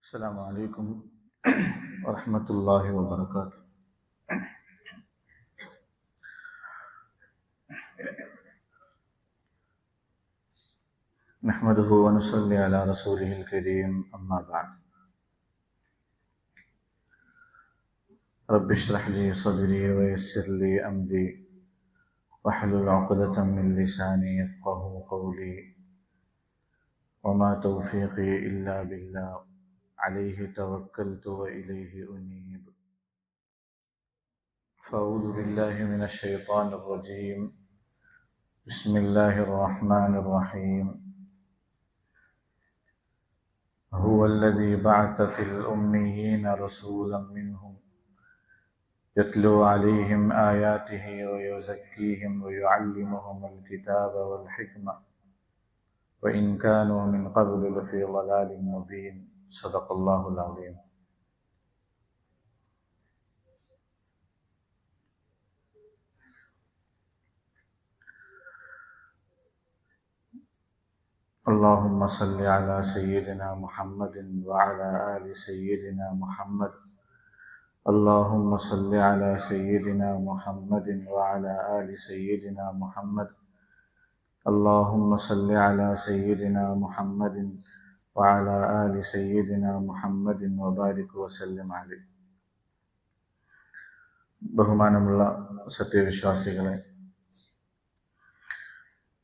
السلام عليكم ورحمة الله وبركاته. نحمده ونصلي على رسوله الكريم أما بعد. رب اشرح لي صدري ويسر لي أمري واحلل عقدة من لساني يفقه قولي وما توفيقي إلا بالله عليه توكلت وإليه أنيب. فأعوذ بالله من الشيطان الرجيم. بسم الله الرحمن الرحيم. هو الذي بعث في الأميين رسولا منهم يتلو عليهم آياته ويزكيهم ويعلمهم الكتاب والحكمة وإن كانوا من قبل لفي ضلال مبين. صدق الله العظيم. اللهم صل على سيدنا محمد وعلى آل سيدنا محمد. اللهم صل على سيدنا محمد وعلى آل سيدنا محمد. اللهم صل على سيدنا محمد وعلى آل سيدنا محمد وبارك وسلم عليه. ബഹുമാനമുള്ള സത്യവിശ്വാസികളെ,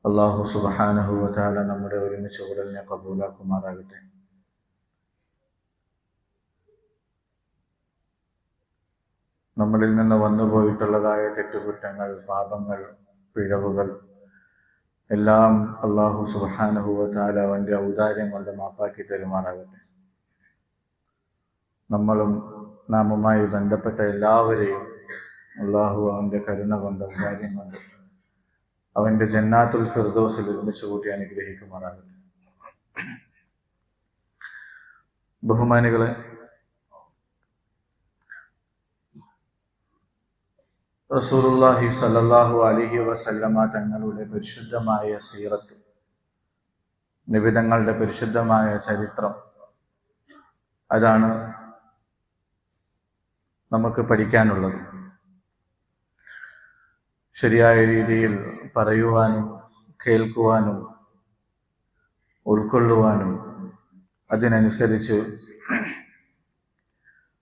അല്ലാഹു സുബ്ഹാനഹു വ തആല നമ്മുടെ ഒരുമിച്ച് കൂടലിനെ ഖബൂലാക്കുമാറാകട്ടെ. നമ്മളിൽ നിന്ന് വന്നുപോയിട്ടുള്ളതായ തെറ്റുകുറ്റങ്ങൾ, പാപങ്ങൾ, പിഴവുകൾ എല്ലാം അല്ലാഹു സുബ്ഹാനഹു വ തആല അവന്റെ ഔദാര്യം കൊണ്ട് മാപ്പാക്കി തരുമാറാകട്ടെ. നമ്മളും നാമുമായി ബന്ധപ്പെട്ട എല്ലാവരെയും അല്ലാഹു അവന്റെ കരുണ കൊണ്ട്, ഔദാര്യം കൊണ്ട് അവന്റെ ജന്നാത്തുൽ ഫിർദൗസിൽ ഒരുമിച്ച് കൂട്ടി അനുഗ്രഹിക്കുമാറാകട്ടെ. ബഹുമാനികളെ, റസൂലുള്ളാഹി സ്വല്ലല്ലാഹു അലൈഹി വസല്ലമ തങ്ങളുടെ പരിശുദ്ധമായ സീറത്ത്, നിബിതങ്ങളുടെ പരിശുദ്ധമായ ചരിത്രം, അതാണ് നമുക്ക് പഠിക്കാനുള്ളത്. ശരിയായ രീതിയിൽ പറയുവാനും കേൾക്കുവാനും ഉൾക്കൊള്ളുവാനും അതിനനുസരിച്ച്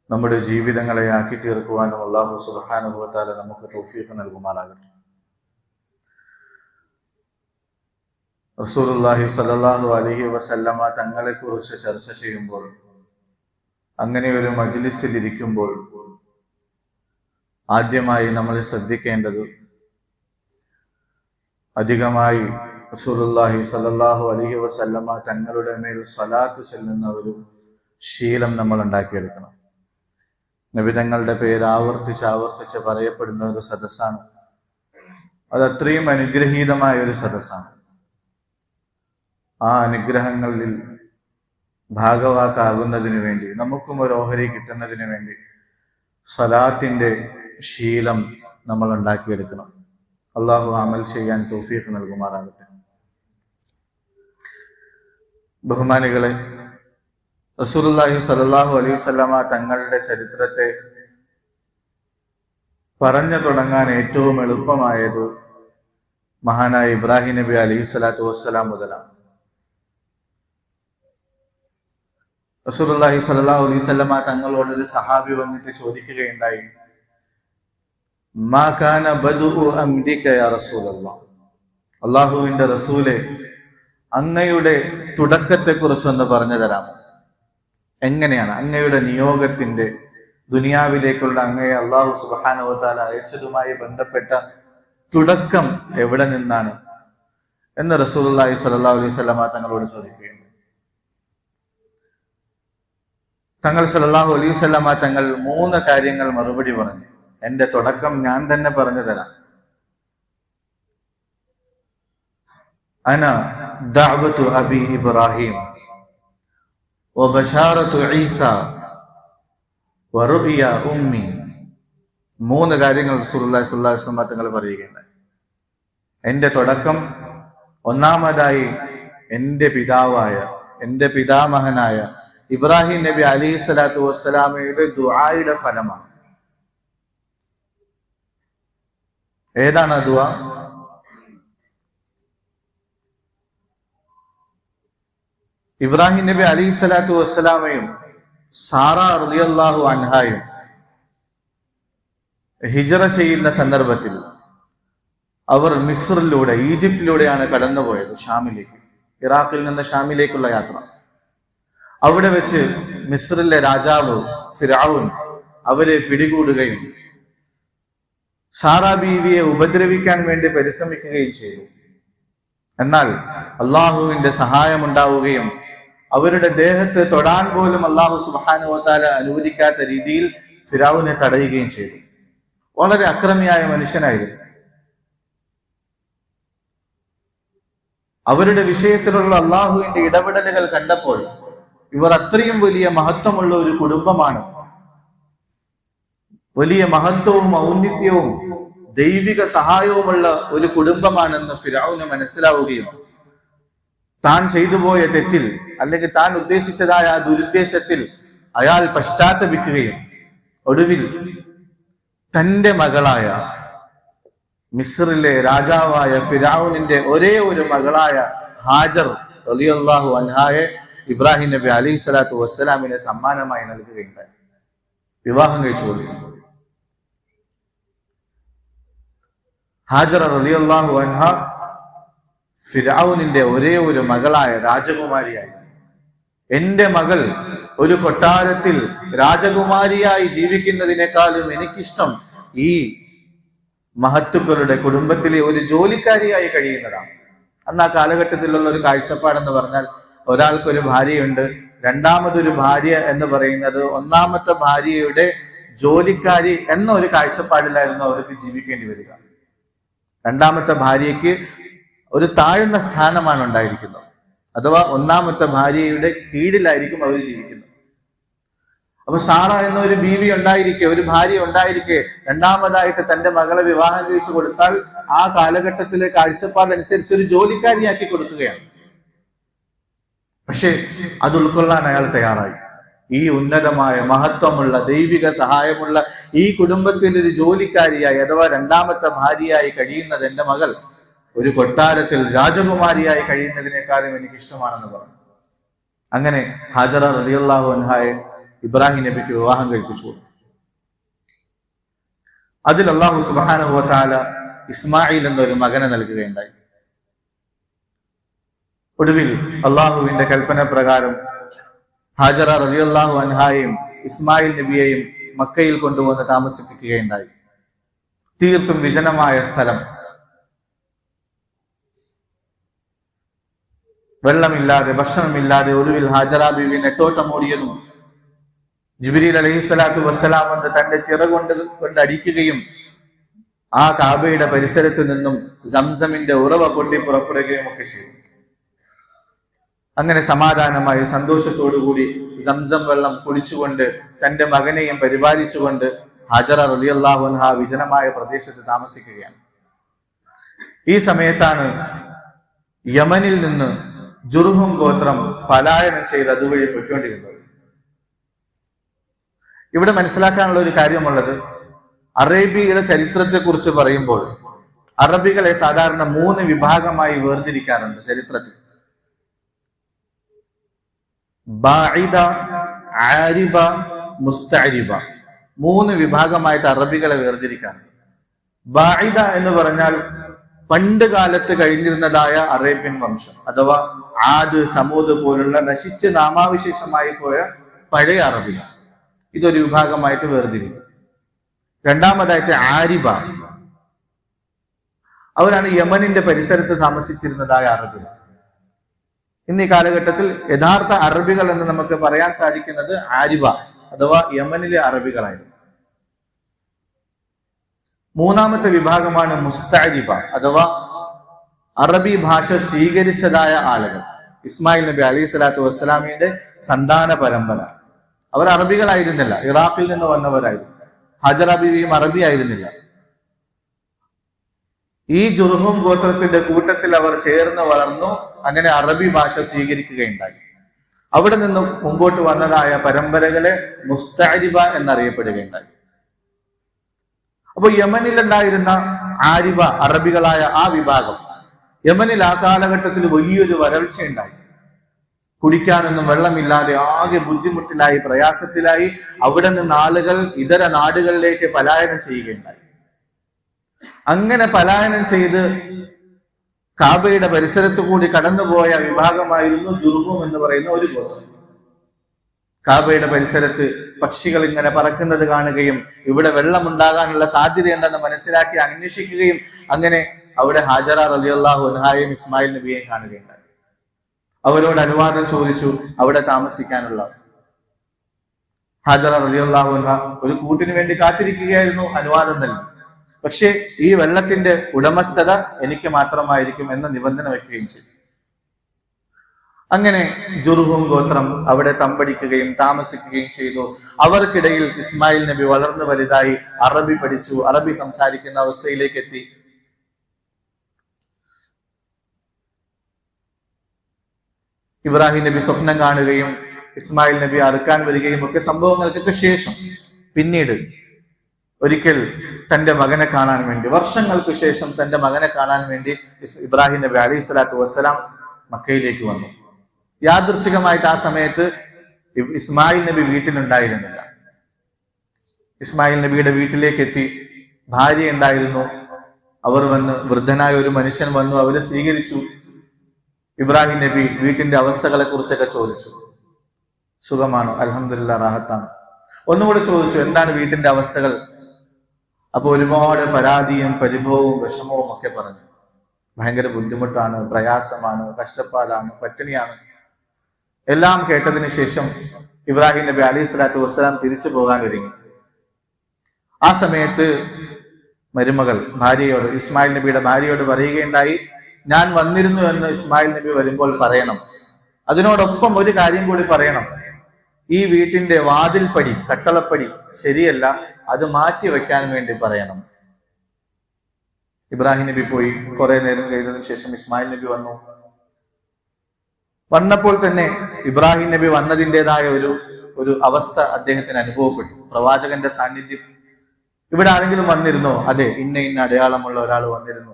നമ്മുടെ ജീവിതങ്ങളെ ആക്കി തീർക്കുവാനും അല്ലാഹു സുബ്ഹാനഹു വ തആല നമുക്ക് തൗഫീഖ് നൽകുമാറാകട്ടെ. റസൂലുള്ളാഹി സ്വല്ലല്ലാഹു അലൈഹി വസല്ലമ തങ്ങളെക്കുറിച്ച് ചർച്ച ചെയ്യുമ്പോൾ, അങ്ങനെ ഒരു മജ്ലിസിൽ ഇരിക്കുമ്പോൾ ആദ്യമായി നമ്മൾ ശ്രദ്ധിക്കേണ്ടത് അധികമായി റസൂലുള്ളാഹി സ്വല്ലല്ലാഹു അലൈഹി വസല്ലമ തങ്ങളുടെ മേൽ സ്വലാത്ത് ചൊല്ലുന്ന ഒരു ശീലം നമ്മൾ ഉണ്ടാക്കിയെടുക്കണം. നബിതങ്ങളുടെ പേര് ആവർത്തിച്ച് പറയപ്പെടുന്ന ഒരു സദസ്സാണ്. അത് അത്രയും അനുഗ്രഹീതമായ ഒരു സദസ്സാണ്. ആ അനുഗ്രഹങ്ങളിൽ ഭാഗവാക്കാകുന്നതിന് വേണ്ടി, നമുക്കും ഒരു ഓഹരി കിട്ടുന്നതിന് വേണ്ടി സ്വലാത്തിന്റെ ശീലം നമ്മൾ ഉണ്ടാക്കിയെടുക്കണം. അള്ളാഹു അമൽ ചെയ്യാൻ തൗഫീഖ് നൽകുമാറാകട്ടെ. ബഹുമാനികളെ, റസൂലുള്ളാഹി സ്വല്ലല്ലാഹു അലൈഹി വസല്ലമ തങ്ങളുടെ ചരിത്രത്തെ പറഞ്ഞു തുടങ്ങാൻ ഏറ്റവും എളുപ്പമായത് മഹാനായ ഇബ്രാഹിം നബി അലൈഹി സ്വലാത്തു വസ്സലാം മുതലാണ്. റസൂലുള്ളാഹി സ്വല്ലല്ലാഹു അലൈഹി വസല്ലമ തങ്ങളോട് ഒരു സഹാബി വന്നിട്ട് ചോദിക്കുകയുണ്ടായി, മാ കാന ബദഉ അംദിക യാ റസൂലല്ലാഹ്, അല്ലാഹുവിന്റെ റസൂലെ, അങ്ങയുടെ തുടക്കത്തെക്കുറിച്ച് ഒന്ന് പറഞ്ഞു തരാമോ? എങ്ങനെയാണ് അങ്ങയുടെ നിയോഗത്തിന്റെ, ദുനിയാവിലേക്കുള്ള അങ്ങയെ അല്ലാഹു സുബ്ഹാനഹു വ തആല അയച്ചതുമായി ബന്ധപ്പെട്ട തുടക്കം എവിടെ നിന്നാണ് എന്ന് റസൂലുള്ളാഹി സ്വല്ലല്ലാഹു അലൈഹി വസല്ലമ തങ്ങളോട് ചോദിക്കുകയാണ്. തങ്ങൾ സ്വല്ലല്ലാഹു അലൈഹി വസല്ലമ തങ്ങൾ 3 കാര്യങ്ങൾ മറുപടി പറഞ്ഞു. എന്റെ തുടക്കം ഞാൻ തന്നെ പറഞ്ഞു തരാം. അന ദഅവതു അബി ഇബ്രാഹിം വബശാറതു ഈസ വറുഇയ ഉമ്മി. 3 കാര്യങ്ങൾ റസൂലുള്ളാഹി സ്വല്ലല്ലാഹു അലൈഹി വസല്ലം തങ്ങൾ പറയുകയുണ്ടായി. എന്റെ തുടക്കം, ഒന്നാമതായി എന്റെ പിതാവായ, എന്റെ പിതാമഹനായ ഇബ്രാഹിം നബി അലൈഹി സ്വലാത്തു വസ്സലാമയുടെ ദുആയുടെ ഫലമാണ്. ഏതാണ് ആ ദുആ? ഇബ്രാഹിം നബി അലൈഹി സ്വലാത്തു വസ്സലാമയും സാറ റളിയല്ലാഹു അൻഹായും ഹിജറ ചെയ്യുന്ന സന്ദർഭത്തിൽ അവർ മിസ്റിലൂടെ, ഈജിപ്തിലൂടെയാണ് കടന്നുപോയത് ഷാമിലേക്ക്. ഇറാഖിൽ നിന്ന് ഷാമിലേക്കുള്ള യാത്ര. അവിടെ വെച്ച് മിസ്റിലെ രാജാവ് ഫിർഔൻ അവരെ പിടികൂടുകയും സാറാ ബീവിയെ ഉപദ്രവിക്കാൻ വേണ്ടി പരിശ്രമിക്കുകയും ചെയ്തു. എന്നാൽ അള്ളാഹുവിന്റെ സഹായമുണ്ടാവുകയും അവരുടെ ദേഹത്ത് തൊടാൻ പോലും അള്ളാഹു സുബ്ഹാനഹു വ തആല അനുവദിക്കാത്ത രീതിയിൽ ഫിർഔനെ തടയുകയും ചെയ്തു. വളരെ അക്രമിയായ മനുഷ്യനായിരുന്നു. അവരുടെ വിഷയത്തിലുള്ള അള്ളാഹുവിന്റെ ഇടപെടലുകൾ കണ്ടപ്പോൾ ഇവർ അത്രയും വലിയ മഹത്വമുള്ള ഒരു കുടുംബമാണ്, വലിയ മഹത്വവും ഔന്നിത്യവും ദൈവിക സഹായവുമുള്ള ഒരു കുടുംബമാണെന്ന് ഫിർഔന് മനസ്സിലാവുകയും താൻ ചെയ്തുപോയ തെറ്റിൽ, അല്ലെങ്കിൽ താൻ ഉദ്ദേശിച്ചതായ ആ ദുരുദ്ദേശത്തിൽ അയാൾ പശ്ചാത്തപിക്കുകയും ഒടുവിൽ തന്റെ മകളായ, മിസ്റിലെ രാജാവായ ഫിർഔനിന്റെ ഒരേ ഒരു മകളായ ഹാജർ റളിയല്ലാഹു അൻഹായെ ഇബ്രാഹിം നബി അലൈഹി സ്വലാത്തു വസ്സലാമിനെ സമ്മാനമായി നൽകുകയുണ്ടായി, വിവാഹം കഴിച്ചു കൊടുത്തു. ഹാജർ റളിയല്ലാഹു അൻഹ ഫിർഔനിന്റെ ഒരേ ഒരു മകളായ രാജകുമാരിയായി. എന്റെ മകൾ ഒരു കൊട്ടാരത്തിൽ രാജകുമാരിയായി ജീവിക്കുന്നതിനേക്കാളും എനിക്കിഷ്ടം ഈ മഹത്തുക്കളുടെ കുടുംബത്തിലെ ഒരു ജോലിക്കാരിയായി കഴിയുന്നതാണ്. അന്ന് ആ കാലഘട്ടത്തിലുള്ള ഒരു കാഴ്ചപ്പാടെന്ന് പറഞ്ഞാൽ, ഒരാൾക്കൊരു ഭാര്യയുണ്ട്, രണ്ടാമതൊരു ഭാര്യ എന്ന് പറയുന്നത് ഒന്നാമത്തെ ഭാര്യയുടെ ജോലിക്കാരി എന്ന ഒരു കാഴ്ചപ്പാടിലായിരുന്നു അവർക്ക് ജീവിക്കേണ്ടി വരിക. രണ്ടാമത്തെ ഭാര്യയ്ക്ക് ഒരു താഴ്ന്ന സ്ഥാനമാണ് ഉണ്ടായിരിക്കുന്നത്, അഥവാ ഒന്നാമത്തെ ഭാര്യയുടെ കീഴിലായിരിക്കും അവർ ജീവിക്കുന്നത്. അപ്പൊ സാറ എന്ന ഒരു ബീവി ഉണ്ടായിരിക്കെ, ഒരു ഭാര്യ ഉണ്ടായിരിക്കെ, രണ്ടാമതായിട്ട് തന്റെ മകളെ വിവാഹം കഴിച്ചു കൊടുത്താൽ ആ കാലഘട്ടത്തിലെ കാഴ്ചപ്പാടനുസരിച്ച് ഒരു ജോലിക്കാരിയാക്കി കൊടുക്കുകയാണ്. പക്ഷെ അത് ഉൾക്കൊള്ളാൻ അയാൾ തയ്യാറായി. ഈ ഉന്നതമായ മഹത്വമുള്ള ദൈവിക സഹായമുള്ള ഈ കുടുംബത്തിൽ ഒരു ജോലിക്കാരിയായി, അഥവാ രണ്ടാമത്തെ ഭാര്യയായി കഴിയുന്നത് എന്റെ മകൾ ഒരു കൊട്ടാരത്തിൽ രാജകുമാരിയായി കഴിയുന്നതിനേക്കാളും എനിക്ക് ഇഷ്ടമാണെന്ന് പറഞ്ഞു. അങ്ങനെ ഹാജറ റളിയല്ലാഹു അൻഹയെ ഇബ്രാഹിം നബിക്ക് വിവാഹം കഴിപ്പിച്ചു കൊടുത്തു. അതിൽ അല്ലാഹു സുബ്ഹാനഹു വ തആല ഇസ്മായിൽ എന്നൊരു മകനെ നൽകുകയുണ്ടായി. ഒടുവിൽ അള്ളാഹുവിന്റെ കൽപ്പന പ്രകാരം ഹാജറ റളിയല്ലാഹു അൻഹയെയും ഇസ്മായിൽ നബിയെയും മക്കയിൽ കൊണ്ടുവന്ന് താമസിപ്പിക്കുകയുണ്ടായി. തീർത്തും വിജനമായ സ്ഥലം, വെള്ളമില്ലാതെ ഭക്ഷണമില്ലാതെ ഒടുവിൽ ഹാജറ ബീവി നെട്ടോട്ടമോടിയതും ജിബ്രീൽ അലൈഹിസ്സലാത്തു വസ്സലാം വന്ന് തന്റെ കൊണ്ട് അടിക്കുകയും ആ കാബയുടെ പരിസരത്ത് നിന്നും സംസമിന്റെ ഉറവ പൊട്ടി പുറപ്പെടുകയും ഒക്കെ ചെയ്തു. അങ്ങനെ സമാധാനമായി സന്തോഷത്തോടുകൂടി സംസം വെള്ളം കുടിച്ചുകൊണ്ട് തന്റെ മകനെയും പരിപാലിച്ചുകൊണ്ട് ഹാജറ റളിയല്ലാഹു അൻഹ വിജനമായ പ്രദേശത്ത് താമസിക്കുകയാണ്. ഈ സമയത്താണ് യമനിൽ നിന്ന് ജുർഹും ഗോത്രം പലായനം ചെയ്ത് അതുവഴി പൊയ്ക്കൊണ്ടിരുന്നത്. ഇവിടെ മനസ്സിലാക്കാനുള്ള ഒരു കാര്യമുള്ളത്, അറേബ്യയുടെ ചരിത്രത്തെ കുറിച്ച് പറയുമ്പോൾ അറബികളെ സാധാരണ 3 വിഭാഗമായി വേർതിരിക്കാറുണ്ട് ചരിത്രത്തിൽ. ബാഇദ, ആരിബ, മുസ്തഅരിബ, 3 വിഭാഗമായിട്ട് അറബികളെ വേർതിരിക്കാറുണ്ട്. ബാഇദ എന്ന് പറഞ്ഞാൽ പണ്ട് കാലത്ത് കഴിഞ്ഞിരുന്നതായ അറേബ്യൻ വംശം, അഥവാ ആദ്, സമൂദ് പോലുള്ള നശിച്ച് നാമാവിശേഷമായി പോയ പഴയ അറബികൾ. ഇതൊരു വിഭാഗമായിട്ട് വേർതിരിക്കും. രണ്ടാമതായിട്ട് ആരിബ, അവരാണ് യമനിന്റെ പരിസരത്ത് താമസിച്ചിരുന്നതായ അറബികൾ. ഇന്ന് ഈ കാലഘട്ടത്തിൽ യഥാർത്ഥ അറബികൾ എന്ന് നമുക്ക് പറയാൻ സാധിക്കുന്നത് ആരിബ അഥവാ യമനിലെ അറബികളായിരുന്നു. മൂന്നാമത്തെ വിഭാഗമാണ് മുസ്തഅരിബ അഥവാ അറബി ഭാഷ സ്വീകരിച്ചതായ ആളുകൾ. ഇസ്മായിൽ നബി അലൈഹി സ്വലാത്തു വസ്സലാമിന്റെ സന്താന പരമ്പര. അവർ അറബികളായിരുന്നില്ല, ഇറാഖിൽ നിന്ന് വന്നവരായിരുന്നു. ഹാജറ ബീവിയും അറബി ആയിരുന്നില്ല. ഈ ജുർഹും ഗോത്രത്തിന്റെ കൂട്ടത്തിൽ അവർ ചേർന്ന് വളർന്നു. അങ്ങനെ അറബി ഭാഷ സ്വീകരിക്കുകയുണ്ടായി. അവിടെ നിന്നും മുമ്പോട്ട് വന്നതായ പരമ്പരകളെ മുസ്തഅരിബ എന്നറിയപ്പെടുകയുണ്ടായി. അപ്പൊ യമനിലുണ്ടായിരുന്ന ആരിബ അറബികളായ ആ വിഭാഗം, യമനിൽ ആ കാലഘട്ടത്തിൽ വലിയൊരു വരൾച്ചയുണ്ടായി. കുടിക്കാനൊന്നും വെള്ളമില്ലാതെ ആകെ ബുദ്ധിമുട്ടിലായി, പ്രയാസത്തിലായി. അവിടെ നിന്ന് ആളുകൾ ഇതര നാടുകളിലേക്ക് പലായനം ചെയ്യുകയുണ്ടായി. അങ്ങനെ പലായനം ചെയ്ത് കാബയുടെ പരിസരത്തു കൂടി കടന്നുപോയ വിഭാഗമായിരുന്നു ജുർഹും എന്ന് പറയുന്ന ഒരു ഗോത്രം. കാബയുടെ പരിസരത്ത് പക്ഷികൾ ഇങ്ങനെ പറക്കുന്നത് കാണുകയും ഇവിടെ വെള്ളമുണ്ടാകാനുള്ള സാധ്യതയുണ്ടെന്ന് മനസ്സിലാക്കി അന്വേഷിക്കുകയും അങ്ങനെ അവിടെ ഹാജറ റളിയല്ലാഹു അൻഹയും ഇസ്മായിൽ നബിയെയും കാണുകയുണ്ടായി. അവരോട് അനുവാദം ചോദിച്ചു അവിടെ താമസിക്കാനുള്ള. ഹാജറ റളിയല്ലാഹു അൻഹ ഒരു കൂട്ടിന് വേണ്ടി കാത്തിരിക്കുകയായിരുന്നു, അനുവാദം നൽകി. പക്ഷേ ഈ വെള്ളത്തിന്റെ ഉടമസ്ഥത എനിക്ക് മാത്രമായിരിക്കും എന്ന നിബന്ധന വെക്കുകയും ചെയ്തു. അങ്ങനെ ജുർഹും ഗോത്രം അവിടെ തമ്പടിക്കുകയും താമസിക്കുകയും ചെയ്തു. അവർക്കിടയിൽ ഇസ്മായിൽ നബി വളർന്നു വലുതായി, അറബി പഠിച്ചു, അറബി സംസാരിക്കുന്ന അവസ്ഥയിലേക്ക് എത്തി. ഇബ്രാഹിം നബി സ്വപ്നം കാണുകയും ഇസ്മായിൽ നബി അറുക്കാൻ വരികയും ഒക്കെ സംഭവങ്ങൾക്കൊക്കെ ശേഷം പിന്നീട് ഒരിക്കൽ തന്റെ മകനെ കാണാൻ വേണ്ടി, വർഷങ്ങൾക്ക് ശേഷം തന്റെ മകനെ കാണാൻ വേണ്ടി ഇബ്രാഹിം നബി അലൈഹി സ്വലാത്തു വസ്സലാം മക്കയിലേക്ക് വന്നു. യാദൃശ്ചികമായിട്ട് ആ സമയത്ത് ഇസ്മായിൽ നബി വീട്ടിലുണ്ടായിരുന്നില്ല. ഇസ്മായിൽ നബിയുടെ വീട്ടിലേക്ക് എത്തി. ഭാര്യ ഉണ്ടായിരുന്നു. അവർ വന്ന്, വൃദ്ധനായ ഒരു മനുഷ്യൻ വന്നു, അവരെ സ്വീകരിച്ചു. ഇബ്രാഹിം നബി വീട്ടിന്റെ അവസ്ഥകളെ കുറിച്ചൊക്കെ ചോദിച്ചു. സുഖമാണോ? അൽഹംദുലില്ലാ, റാഹത്താണ്. ഒന്നുകൂടെ ചോദിച്ചു, എന്താണ് വീട്ടിന്റെ അവസ്ഥകൾ? അപ്പൊ ഒരുപാട് പരാതിയും പരിഭവവും വിഷമവും ഒക്കെ പറഞ്ഞു. ഭയങ്കര ബുദ്ധിമുട്ടാണ്, പ്രയാസമാണ്, കഷ്ടപ്പാടാണ്, പട്ടിണിയാണ്. എല്ലാം കേട്ടതിന് ശേഷം ഇബ്രാഹിം നബി അലൈഹി സ്വലാത്തു വസ്സലാം തിരിച്ചു പോകാൻ ഒരുങ്ങി. ആ സമയത്ത് മരുമകൾ ഭാര്യയോട്, ഇസ്മായിൽ നബിയുടെ ഭാര്യയോട് പറയുകയുണ്ടായി, ഞാൻ വന്നിരുന്നു എന്ന് ഇസ്മായിൽ നബി വരുമ്പോൾ പറയണം. അതിനോടൊപ്പം ഒരു കാര്യം കൂടി പറയണം, ഈ വീട്ടിന്റെ വാതിൽപ്പടി, കട്ടളപ്പടി ശരിയല്ല, അത് മാറ്റി വെക്കാൻ വേണ്ടി പറയണം. ഇബ്രാഹിം നബി പോയി. കുറെ നേരം കഴിഞ്ഞതിനു ശേഷം ഇസ്മായിൽ നബി വന്നു. വന്നപ്പോൾ തന്നെ ഇബ്രാഹിം നബി വന്നതിൻ്റെതായ ഒരു അവസ്ഥ അദ്ദേഹത്തിന് അനുഭവപ്പെട്ടു. പ്രവാചകന്റെ സാന്നിധ്യം. ഇവിടെ ആരെങ്കിലും വന്നിരുന്നോ? അതെ, ഇന്ന അടയാളമുള്ള ഒരാൾ വന്നിരുന്നു.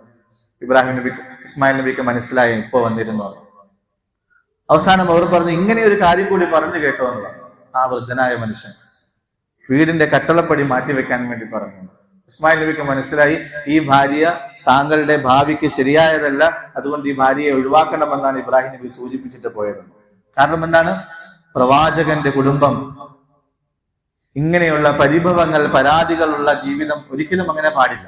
ഇബ്രാഹിം നബി, ഇസ്മായിൽ നബിക്ക് മനസ്സിലായി ഇപ്പൊ വന്നിരുന്നു. അവസാനം അവർ പറഞ്ഞു, ഇങ്ങനെ ഒരു കാര്യം കൂടി പറഞ്ഞു കേട്ടോ എന്ന്. ആ വൃദ്ധനായ മനുഷ്യൻ വീടിന്റെ കട്ടളപ്പടി മാറ്റിവെക്കാൻ വേണ്ടി പറഞ്ഞു. ഇസ്മായിൽ നബിക്ക് മനസ്സിലായി ഈ ഭാര്യ താങ്കളുടെ ഭാവിക്ക് ശരിയായതല്ല, അതുകൊണ്ട് ഈ ഭാര്യയെ ഒഴിവാക്കണമെന്നാണ് ഇബ്രാഹിം നബി സൂചിപ്പിച്ചിട്ട് പോയത്. കാരണം എന്താണ്? പ്രവാചകന്റെ കുടുംബം ഇങ്ങനെയുള്ള പരിഭവങ്ങൾ, പരാതികളുള്ള ജീവിതം ഒരിക്കലും അങ്ങനെ പാടില്ല.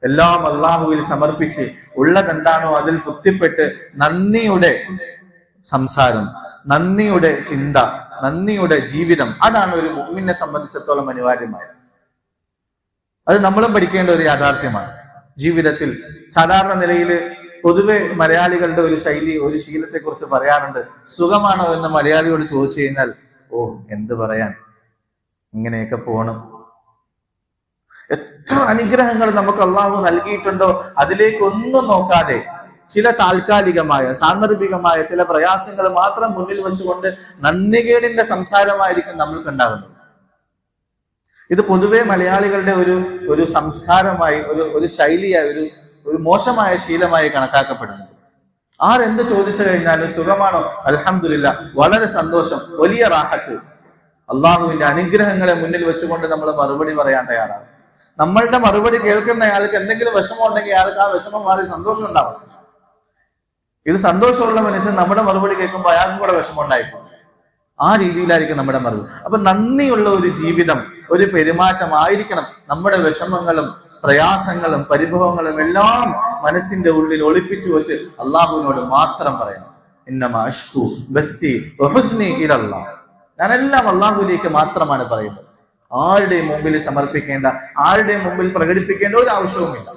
എല്ലാം അള്ളാഹുവിൽ സമർപ്പിച്ച് ഉള്ളതെന്താണോ അതിൽ തൃപ്തിപ്പെട്ട് നന്ദിയുടെ സംസാരം, നന്ദിയുടെ ചിന്ത, നന്ദിയുടെ ജീവിതം, അതാണ് ഒരു മുഅ്മിനെ സംബന്ധിച്ചിടത്തോളം അനിവാര്യമായത്. അത് നമ്മളും പഠിക്കേണ്ട ഒരു യാഥാർത്ഥ്യമാണ് ജീവിതത്തിൽ. സാധാരണ നിലയിൽ പൊതുവെ മലയാളികളുടെ ഒരു ശൈലി, ഒരു ശീലത്തെ കുറിച്ച് പറയാറുണ്ട്. സുഖമാണോ എന്ന് മലയാളിയോട് ചോദിച്ചു കഴിഞ്ഞാൽ, ഓ എന്ത് പറയാൻ, ഇങ്ങനെയൊക്കെ പോണം. എത്ര അനുഗ്രഹങ്ങൾ നമുക്ക് അള്ളാഹു നൽകിയിട്ടുണ്ടോ അതിലേക്ക് ഒന്നും നോക്കാതെ ചില താൽക്കാലികമായ, സാന്ദർഭികമായ ചില പ്രയാസങ്ങൾ മാത്രം മുന്നിൽ വെച്ചുകൊണ്ട് നന്ദികേടിന്റെ സംസാരമായിരിക്കും നമ്മൾക്ക് ഉണ്ടാകുന്നത്. ഇത് പൊതുവെ മലയാളികളുടെ ഒരു സംസ്കാരമായി, ഒരു ശൈലിയായി, ഒരു മോശമായ ശീലമായി കണക്കാക്കപ്പെടുന്നത്. ആരെന്ത് ചോദിച്ചു കഴിഞ്ഞാലും സുഖമാണോ? അൽഹംദുലില്ലാ, വളരെ സന്തോഷം, വലിയ റാഹത്ത്. അള്ളാഹുവിന്റെ അനുഗ്രഹങ്ങളെ മുന്നിൽ വെച്ചുകൊണ്ട് നമ്മൾ മറുപടി പറയാൻ തയ്യാറാണ്. നമ്മളുടെ മറുപടി കേൾക്കുന്ന അയാൾക്ക് എന്തെങ്കിലും വിഷമം ഉണ്ടെങ്കിൽ അയാൾക്ക് ആ വിഷമം മാറി സന്തോഷം ഉണ്ടാവും. ഇത് സന്തോഷമുള്ള മനുഷ്യൻ നമ്മുടെ മറുപടി കേൾക്കുമ്പോൾ അയാൾക്കും കൂടെ വിഷമം ഉണ്ടായിരിക്കും. ആ രീതിയിലായിരിക്കും നമ്മുടെ മറുപടി. അപ്പൊ നന്ദിയുള്ള ഒരു ജീവിതം, ഒരു പെരുമാറ്റം ആയിരിക്കണം. നമ്മുടെ വിഷമങ്ങളും പ്രയാസങ്ങളും പരിഭവങ്ങളും എല്ലാം മനസ്സിന്റെ ഉള്ളിൽ ഒളിപ്പിച്ചു വെച്ച് അള്ളാഹുവിനോട് മാത്രം പറയണം. ഇന്നമാ അശ്കു ബസ്സി വഹുസ്നി ഇലല്ലാഹ്. ഞാനെല്ലാം അള്ളാഹുവിലേക്ക് മാത്രമാണ് പറയുന്നത്. ആരുടെയും മുമ്പിൽ സമർപ്പിക്കേണ്ട, ആരുടെയും മുമ്പിൽ പ്രകടിപ്പിക്കേണ്ട ഒരു ആവശ്യവുമില്ല.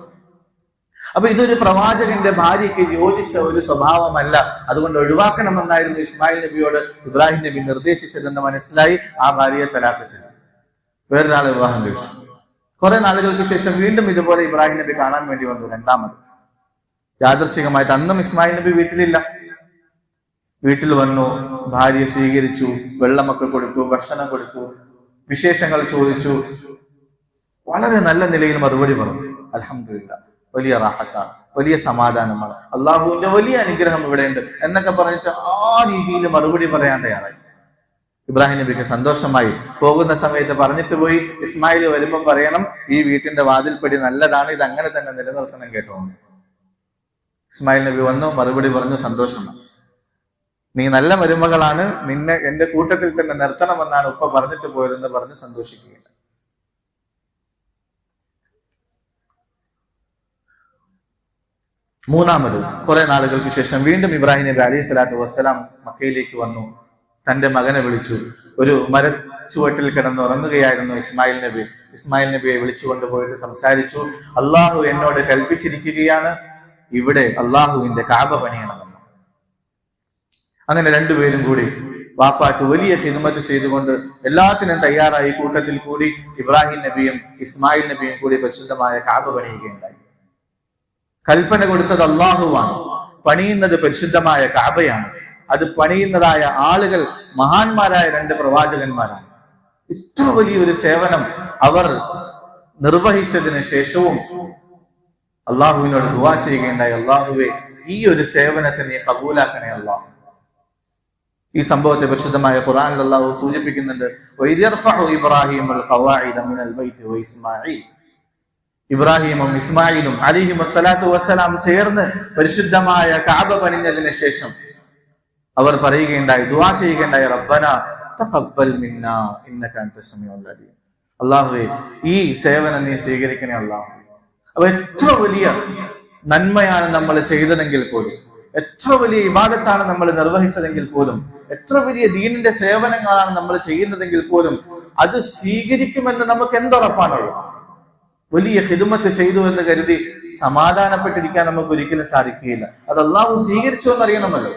അപ്പൊ ഇതൊരു പ്രവാചകന്റെ ഭാര്യയ്ക്ക് യോജിച്ച ഒരു സ്വഭാവമല്ല. അതുകൊണ്ട് ഒഴിവാക്കണമെന്നായിരുന്നു ഇസ്മായിൽ നബിയോട് ഇബ്രാഹിം നബി നിർദ്ദേശിച്ചതെന്ന് മനസ്സിലായി ആ ഭാര്യയെ തലാഖ് ചെയ്തു. വേറൊരാളെ വിവാഹം കഴിച്ചു. കുറെ നാളുകൾക്ക് ശേഷം വീണ്ടും ഇതുപോലെ ഇബ്രാഹിം നബി കാണാൻ വേണ്ടി വന്നു, രണ്ടാമത്. യാദൃശ്ചികമായിട്ട്. അന്നും ഇസ്മായിൽ നബി വീട്ടിലില്ല. വീട്ടിൽ വന്നു, ഭാര്യയെ സ്വീകരിച്ചു, വെള്ളമൊക്കെ കൊടുത്തു, ഭക്ഷണം കൊടുത്തു, വിശേഷങ്ങൾ ചോദിച്ചു. വളരെ നല്ല നിലയിൽ മറുപടി പറഞ്ഞു. അൽഹംദുലില്ലാ, വലിയ റാഹത്താണ്, വലിയ സമാധാനമാണ്, അള്ളാഹുവിന്റെ വലിയ അനുഗ്രഹം ഇവിടെയുണ്ട് എന്നൊക്കെ പറഞ്ഞിട്ട് ആ രീതിയിൽ മറുപടി പറയാൻ തയ്യാറായി. ഇബ്രാഹിം നബിക്ക് സന്തോഷമായി. പോകുന്ന സമയത്ത് പറഞ്ഞിട്ട് പോയി, ഇസ്മായിൽ വരുമ്പം പറയണം, ഈ വീട്ടിന്റെ വാതിൽപ്പടി നല്ലതാണ്, ഇത് അങ്ങനെ തന്നെ നിലനിർത്തണം കേട്ടോ. ഇസ്മായിൽ നബി വന്നു, മറുപടി പറഞ്ഞു, സന്തോഷമാണ്, നീ നല്ല മരുമകളാണ്, നിന്നെ എന്റെ കൂട്ടത്തിൽ തന്നെ നിർത്തണമെന്നാണ് ഉപ്പ പറഞ്ഞിട്ട് പോയതെന്ന് പറഞ്ഞ് സന്തോഷിക്കുകയില്ല. മൂന്നാമത് കുറെ നാളുകൾക്ക് ശേഷം വീണ്ടും ഇബ്രാഹിം നബി അലൈഹി സ്വലാത്തു വസ്സലാം മക്കയിലേക്ക് വന്നു. തന്റെ മകനെ വിളിച്ചു. ഒരു മരച്ചുവട്ടിൽ കിടന്നുറങ്ങുകയായിരുന്നു ഇസ്മായിൽ നബി. ഇസ്മായിൽ നബിയെ വിളിച്ചു കൊണ്ടുപോയിട്ട് സംസാരിച്ചു. അള്ളാഹു എന്നോട് കൽപ്പിച്ചിരിക്കുകയാണ്, ഇവിടെ അള്ളാഹുവിന്റെ കഅബ പണിയണമെന്ന്. അങ്ങനെ രണ്ടുപേരും കൂടി വാപ്പാക്ക് വലിയ ഖിദ്മത്ത് ചെയ്തുകൊണ്ട് എല്ലാത്തിനും തയ്യാറായി. കൂട്ടത്തിൽ കൂടി ഇബ്രാഹിം നബിയും ഇസ്മായിൽ നബിയും കൂടി പരിശുദ്ധമായ കഅബ പണിയുകയുണ്ടായി. കൽപ്പന കൊടുത്തത് അള്ളാഹുവാണ്, പണിയുന്നത് പരിശുദ്ധമായ കഅബയാണ്. അത് പണിയുന്നതായ ആളുകൾ മഹാന്മാരായ രണ്ട് പ്രവാചകന്മാരാണ്. ഇത്ര വലിയൊരു സേവനം അവർ നിർവഹിച്ചതിന് ശേഷവും അള്ളാഹുവിനോട് ദുആ ചെയ്യുകയുണ്ടായി, അള്ളാഹുവെ ഈ ഒരു സേവനത്തെ നീ കബൂലാക്കണേ അല്ലാഹ്. ഈ സംഭവത്തെ പരിശുദ്ധമായ ഖുർആനിൽ അല്ലാഹു സൂചിപ്പിക്കുന്നുണ്ട്. ഇബ്രാഹിമും ഇസ്മായിലും അലൈഹി വസ്സലാത്തു വസ്സലാം ചേർന്ന് പരിശുദ്ധമായ കഅബ പണിഞ്ഞതിന് ശേഷം അവർ പറയുകയുണ്ടായി, ദുആ ചെയ്യുകയുണ്ടായി, റബ്ബന തഖബ്ബൽ മിന്നാ ഇന്നക അൻതസ് സമീഉൽ അലീം. അല്ലാഹുവേ ഈ സേവനം നീ സ്വീകരിക്കണേ അല്ലാഹ്. അപ്പോൾ എത്ര വലിയ നന്മയാണ് നമ്മൾ ചെയ്തതെങ്കിൽ പോലും, എത്ര വലിയ ഇബാദത്താണ് നമ്മൾ നിർവഹിച്ചതെങ്കിൽ പോലും, എത്ര വലിയ ദീനിന്റെ സേവനങ്ങളാണ് നമ്മൾ ചെയ്യുന്നതെങ്കിൽ പോലും അത് സ്വീകരിക്കുമെന്ന് നമുക്ക് എന്തുറപ്പാണുള്ളത്? വലിയ ഖിദ്മത്ത് ചെയ്തു എന്ന് കരുതി സമാധാനപ്പെട്ടിരിക്കാൻ നമുക്ക് ഒരിക്കലും സാധിക്കുകയില്ല. അത് അള്ളാഹു സ്വീകരിച്ചു എന്നറിയണമല്ലോ.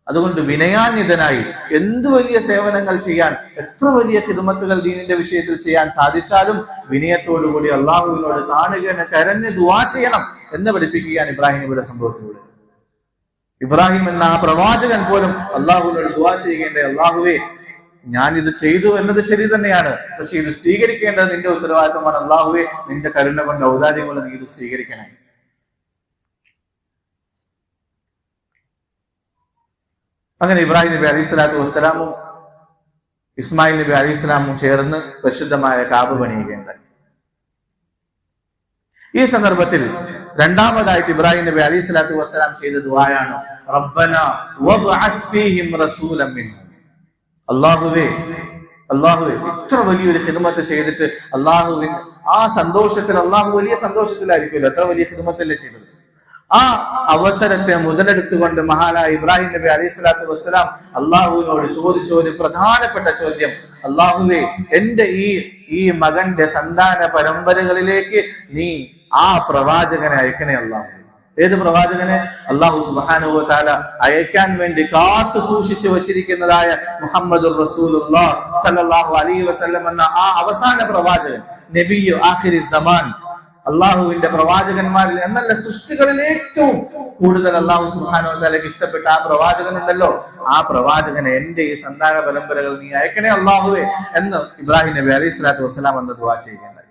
അതുകൊണ്ട് വിനയാന്വിതനായി എന്ത് വലിയ സേവനങ്ങൾ ചെയ്യാൻ, എത്ര വലിയ ഖിദ്മത്തുകൾ ദീനിന്റെ വിഷയത്തിൽ ചെയ്യാൻ സാധിച്ചാലും വിനയത്തോടുകൂടി അള്ളാഹുവിനോട് കാണുകയെന്ന് കരഞ്ഞ് ദുആ ചെയ്യണം എന്ന് പഠിപ്പിക്കുകയാണ് ഇബ്രാഹിം നബിയുടെ സംഭവത്തിലൂടെ. ഇബ്രാഹിം എന്ന ആ പ്രവാചകൻ പോലും അള്ളാഹുവിനോട് ദുആ ചെയ്യുകയുണ്ട്, അള്ളാഹുവേ ഞാനിത് ചെയ്തു എന്നത് ശരി തന്നെയാണ്, പക്ഷെ ഇത് സ്വീകരിക്കേണ്ടത് നിന്റെ ഉത്തരവാദിത്തമാണ്. അള്ളാഹുവേ നിന്റെ കരുണ കൊണ്ട്, ഔദാര്യം കൊണ്ട് നീ ഇത് സ്വീകരിക്കണേ. അങ്ങനെ ഇബ്രാഹിം നബി അലൈഹി സ്വലാത്തു വസ്സലാമും ഇസ്മായിൽ നബി അലൈഹി സ്വലാമും ചേർന്ന് പരിശുദ്ധമായ കഅബ പണിയുകയുണ്ടായി. ഈ സന്ദർഭത്തിൽ രണ്ടാമതായിട്ട് ഇബ്രാഹിം നബി അലൈഹി സ്വലാത്തു വസ്സലാം ചെയ്ത ദുആയാണ്, റബ്ബന വബ്അസ് ഫീഹിം റസൂലൻ മിൻഹും. അല്ലാഹുവേ ഇത്ര വലിയൊരു ഖിദ്മത്ത് ചെയ്തിട്ട് അള്ളാഹുവിൻ ആ സന്തോഷത്തിൽ, അള്ളാഹു വലിയ സന്തോഷത്തിലായിരിക്കുമല്ലോ, എത്ര വലിയ ഖിദ്മത്തല്ലേ ചെയ്തത്. ആ അവസരത്തെ മുതലെടുത്തുകൊണ്ട് മഹാനായ ഇബ്രാഹിം നബി അലൈഹി സ്വലാത്തു വസ്സലാം അള്ളാഹുവിനോട് ചോദിച്ച ഒരു പ്രധാനപ്പെട്ട ചോദ്യം, അള്ളാഹുവേ എന്റെ ഈ മകന്റെ സന്താന പരമ്പരകളിലേക്ക് നീ ആ പ്രവാചകനെ അയക്കണേ അല്ലാഹു. ഏത് പ്രവാചകനെ? അല്ലാഹു സുബ്ഹാനഹു വ തആല അയക്കാൻ വേണ്ടി കാത്തു സൂക്ഷിച്ചു വച്ചിരിക്കുന്നതായ മുഹമ്മദുർ റസൂലുള്ളാഹ് സല്ലല്ലാഹു അലൈഹി വസല്ലം എന്ന ആ അവസാന പ്രവാചകൻ, നബിയു ആഖിരി സമാൻ, അള്ളാഹുവിന്റെ പ്രവാചകന്മാരിൽ എന്നല്ല സൃഷ്ടികളിൽ ഏറ്റവും കൂടുതൽ അള്ളാഹു സുബ്ഹാനഹു വ തആലയ്ക്ക് ഇഷ്ടപ്പെട്ട ആ പ്രവാചകൻ ഉണ്ടല്ലോ, ആ പ്രവാചകനെ എന്റെ ഈ സന്താന പരമ്പരകൾ നീ അയക്കണേ അള്ളാഹുവേ എന്ന് ഇബ്രാഹിം നബി അലൈഹി സ്വലാത്തു വസ്സലാം എന്ന് ദുആ ചെയ്യുകയുണ്ടായി.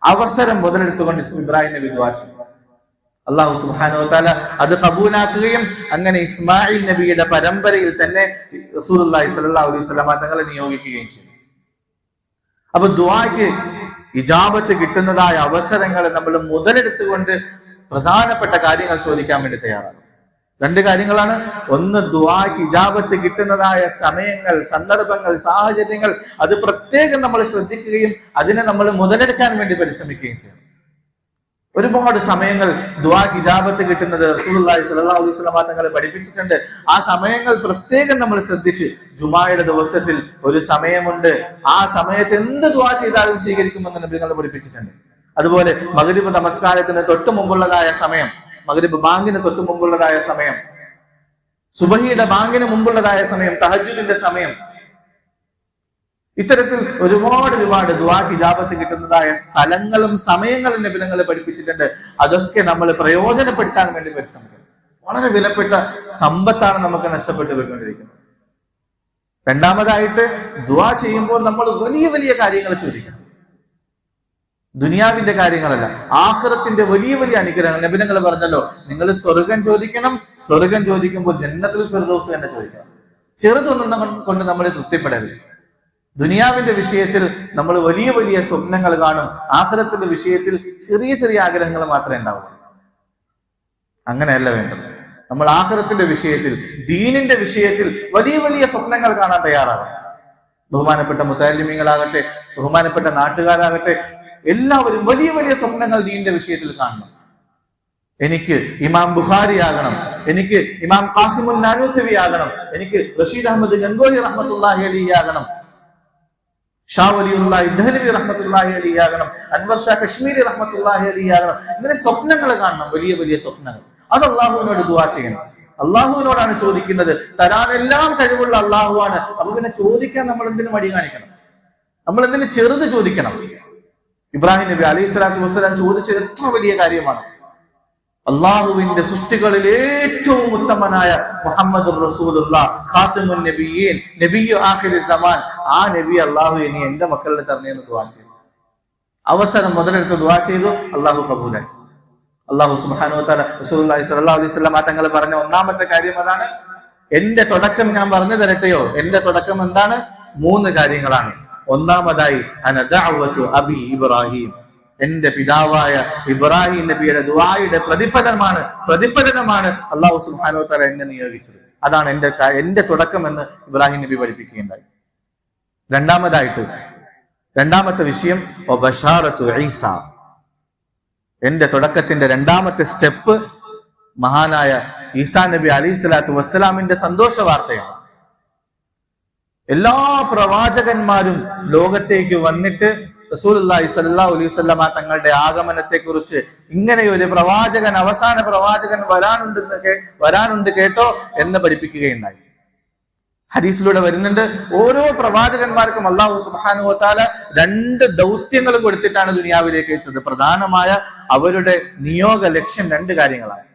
അവസരം മുതലെടുത്തുകൊണ്ട് ഇബ്രാഹിം നബി ദുആ ചെയ്തു. അള്ളാഹു സുബ്ഹാനഹു വ തആല അത് കബൂലാക്കുകയും അങ്ങനെ ഇസ്മായിൽ നബിയുടെ പരമ്പരയിൽ തന്നെ റസൂലുള്ളാഹി സ്വല്ലല്ലാഹു അലൈഹി വസല്ലം തങ്ങളെ നിയോഗിക്കുകയും ചെയ്തു. അപ്പൊ ദുആക്ക് ഇജാബത്ത് കിട്ടുന്നതായ അവസരങ്ങൾ നമ്മൾ മുതലെടുത്തുകൊണ്ട് പ്രധാനപ്പെട്ട കാര്യങ്ങൾ ചോദിക്കാൻ വേണ്ടി തയ്യാറാണ്. രണ്ട് കാര്യങ്ങളാണ്. ഒന്ന്, ദുആക്ക് ഇജാബത്ത് കിട്ടുന്നതായ സമയങ്ങൾ, സന്ദർഭങ്ങൾ, സാഹചര്യങ്ങൾ അത് പ്രത്യേകം നമ്മൾ ശ്രദ്ധിക്കുകയും അതിനെ നമ്മൾ മുതലെടുക്കാൻ വേണ്ടി പരിശ്രമിക്കുകയും ചെയ്യണം. ഒരുപാട് സമയങ്ങൾ ദുആക്ക് ഇജാബത്ത് കിട്ടുന്നത് റസൂലുള്ളാഹി സ്വല്ലല്ലാഹു അലൈഹി വസല്ലം തങ്ങളെ പഠിപ്പിച്ചിട്ടുണ്ട്. ആ സമയങ്ങൾ പ്രത്യേകം നമ്മൾ ശ്രദ്ധിച്ച്, ജുമായുടെ ദിവസത്തിൽ ഒരു സമയമുണ്ട്, ആ സമയത്ത് എന്ത് ദുആ ചെയ്താലും സ്വീകരിക്കുമെന്ന് നബികൾ പഠിപ്പിച്ചിട്ടുണ്ട്. അതുപോലെ മഗ്രിബ് നമസ്കാരത്തിന് തൊട്ട് മുമ്പുള്ളതായ സമയം, മഗ്രിബ് ബാങ്കിന് തൊട്ട് മുമ്പുള്ളതായ സമയം, സുബഹിയുടെ ബാങ്കിന് മുമ്പുള്ളതായ സമയം, തഹജ്ജുദിന്റെ സമയം, ഇത്തരത്തിൽ ഒരുപാട് ദുആക്ക് ഇജാബത്ത് കിട്ടുന്നതായ സ്ഥലങ്ങളും സമയങ്ങളും നബികൾ പഠിപ്പിച്ചിട്ടുണ്ട്. അതൊക്കെ നമ്മൾ പ്രയോജനപ്പെടുത്താൻ വേണ്ടി പരിശ്രമിക്കണം. വളരെ വിലപ്പെട്ട സമ്പത്താണ് നമുക്ക് നഷ്ടപ്പെട്ടു പോയിക്കൊണ്ടിരിക്കുന്നത്. രണ്ടാമതായിട്ട് ദുആ ചെയ്യുമ്പോൾ നമ്മൾ വലിയ വലിയ കാര്യങ്ങൾ ചോദിക്കണം. ദുനിയാവിന്റെ കാര്യങ്ങളല്ല, ആഖിറത്തിന്റെ വലിയ വലിയ അനുഗ്രഹങ്ങൾ. നബി തങ്ങൾ പറഞ്ഞല്ലോ, നിങ്ങൾ സ്വർഗം ചോദിക്കണം, സ്വർഗം ചോദിക്കുമ്പോൾ ജന്നത്തുൽ ഫിർദൗസ് തന്നെ ചോദിക്കണം. ചെറുതൊന്നും കൊണ്ട് നമ്മൾ തൃപ്തിപ്പെടരുത്. ദുനിയാവിന്റെ വിഷയത്തിൽ നമ്മൾ വലിയ വലിയ സ്വപ്നങ്ങൾ കാണും, ആഖിറത്തിന്റെ വിഷയത്തിൽ ചെറിയ ചെറിയ ആഗ്രഹങ്ങൾ മാത്രമേ ഉണ്ടാവൂ. അങ്ങനെയല്ല വേണ്ടത്. നമ്മൾ ആഖിറത്തിന്റെ വിഷയത്തിൽ, ദീനിന്റെ വിഷയത്തിൽ വലിയ വലിയ സ്വപ്നങ്ങൾ കാണാൻ തയ്യാറാകണം. ബഹുമാനപ്പെട്ട മുതല്ലിമീങ്ങളാകട്ടെ, ബഹുമാനപ്പെട്ട നാട്ടുകാരാകട്ടെ, എല്ലാവരും വലിയ വലിയ സ്വപ്നങ്ങൾ ദീനിന്റെ വിഷയത്തിൽ കാണണം. എനിക്ക് ഇമാം ബുഖാരി ആകണം, എനിക്ക് ഇമാം ഖാസിമുൻ നാനൂത്തവി ആകണം, എനിക്ക് റഷീദ് അഹമ്മദ് ഗംഗോഹി റഹ്മത്തുള്ളാഹി അലൈഹി ആകണം, ഷാ വലിയുള്ളാഹി ദഹ്ലവി റഹ്മത്തുള്ളാഹി അലൈഹി ആകണം, അൻവർ ഷാ കശ്മീരി റഹ്മത്തുള്ളാഹി അലൈഹി ആകണം. ഇങ്ങനെ സ്വപ്നങ്ങൾ കാണണം, വലിയ വലിയ സ്വപ്നങ്ങൾ. അത് അള്ളാഹുവിനോട് ദുആ ചെയ്യണം. അള്ളാഹുവിനോടാണ് ചോദിക്കുന്നത്. തരാനെല്ലാം കഴിവുള്ള അള്ളാഹുവാണ്. അപ്പൊ പിന്നെ ചോദിക്കാൻ നമ്മൾ എന്തിനു മടി കാണിക്കണം? നമ്മൾ എന്തിനു ചെറുത് ചോദിക്കണം? ഇബ്രാഹിം നബി അലൈഹി സ്വലാത്തു വസ്സലാം ചോദിച്ചത് എത്ര വലിയ കാര്യമാണ്. അള്ളാഹുവിന്റെ സൃഷ്ടികളിൽ ഏറ്റവും ഉത്തമനായ മുഹമ്മദ് റസൂലുള്ളാഹ് ഖാതമുൻ നബിയീൻ, നബിയു ആഖിരി സമാൻ, ആ നബി അള്ളാഹു ഇനി എന്റെ മക്കളുടെ തരണേന്ന് ദുആ ചെയ്തു. അവസരം മുതലെടുത്ത് ദുആ ചെയ്തു, അള്ളാഹു കബൂലാക്കി. അള്ളാഹു സുബ്ഹാനഹു വ തആല റസൂലുള്ളാഹി സ്വല്ലല്ലാഹു അലൈഹി വസല്ലം തങ്ങൾ പറഞ്ഞ ഒന്നാമത്തെ കാര്യം അതാണ്. എന്റെ തുടക്കം ഞാൻ പറഞ്ഞു തരട്ടെയോ? എന്റെ തുടക്കം എന്താണ്? 3 കാര്യങ്ങളാണ്. ഒന്നാമതായി അന ദഅവതു അബി ഇബ്രാഹിം, എന്റെ പിതാവായ ഇബ്രാഹിം നബിയുടെ ദുആയുടെ പ്രതിഫലനമാണ് അല്ലാഹു സുബ്ഹാനഹു വ തആല എന്നെ നിയോഗിച്ചത്. അതാണ് എന്റെ തുടക്കം എന്ന് ഇബ്രാഹിം നബി പഠിപ്പിക്കുകയുണ്ടായി. രണ്ടാമത്തെ വിഷയം വബശാറത്തു ഈസ, എന്റെ തുടക്കത്തിന്റെ രണ്ടാമത്തെ സ്റ്റെപ്പ് മഹാനായ ഈസാ നബി അലൈഹി സ്വലാത്തു വസ്സലാമിന്റെ സന്തോഷ വാർത്തയാണ്. എല്ലാ പ്രവാചകന്മാരും ലോകത്തേക്ക് വന്നിട്ട് റസൂലുള്ളാഹി സ്വല്ലല്ലാഹു അലൈഹി വസല്ലമ തങ്ങളുടെ ആഗമനത്തെ കുറിച്ച് ഇങ്ങനെയൊരു പ്രവാചകൻ, അവസാന പ്രവാചകൻ വരാനുണ്ട് കേട്ടോ എന്ന് പഠിപ്പിക്കുകയുണ്ടായി. ഹദീസിലൂടെ വരുന്നുണ്ട്, ഓരോ പ്രവാചകന്മാർക്കും അല്ലാഹു സുബ്ഹാനഹു വ തആല 2 ദൗത്യങ്ങളും കൊടുത്തിട്ടാണ് ദുനിയാവിലേക്ക് അയച്ചത്. പ്രധാനമായ അവരുടെ നിയോഗ ലക്ഷ്യം 2 കാര്യങ്ങളാണ്.